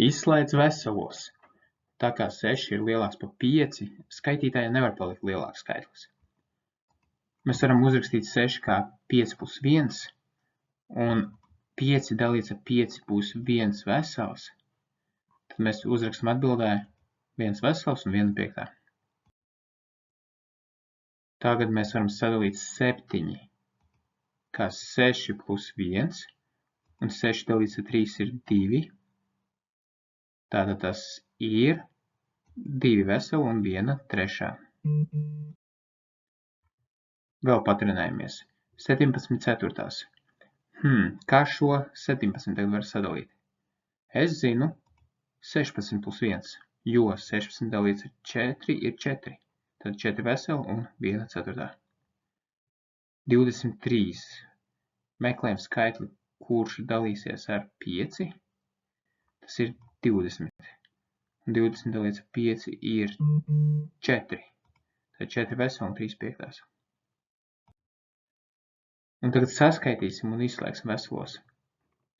Izslēdz veselos. Tā kā 6 ir lielāks par 5, skaitītājā nevar palikt lielāks skaitlis. Mēs varam uzrakstīt 6 kā 5 plus 1, un 5 dalīts ar 5 būs 1 vesels. Tad mēs uzrakstam atbildē 1 vesels un 1 piektā. Tagad mēs varam sadalīt 7 kā 6 plus 1, un 6 dalīts ar 3 ir 2. Tātad tas ir 2 veseli un 1 trešā. Vēl patrenējamies. 17 ceturtās. Kā šo 17 tagad var sadalīt? Es zinu 16 plus 1, jo 16 dalīts ar 4 ir 4. Tad 4 veseli un 1 ceturtā. 23. Meklējam skaitli, kurš dalīsies ar 5. Tas ir 20. 20 dalīts ar 5 ir 4. Tad 4 veseli un 3 piektās. Un tagad saskaitīsim un izslēgsim veselos.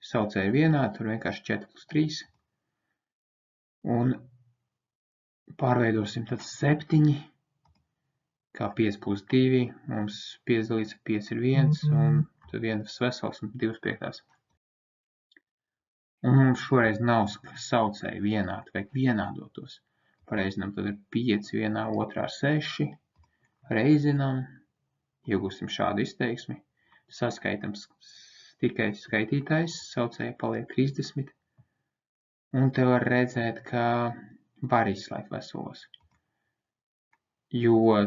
Saucēji vienādi, tur vienkārši 4 plus 3. Un pārveidosim tad 7, kā 5 plus 2. Mums 5 dalīts ar 5 ir 1, un tad 1 vesels un 2 piektās. Un mums šoreiz nav saucēji vienādi, vajag vienādotos. Pareizinām tad ar 5 vienā otrā ar 6. Reizinām, iegūsim šādu izteiksmi. Saskaitam tikai skaitītājs, saucēji paliek 30. Un te var redzēt, ka var izslēgt veselos. Jo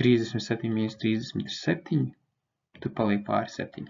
37 mīnus 30 ir 7, tad paliek pāri 7.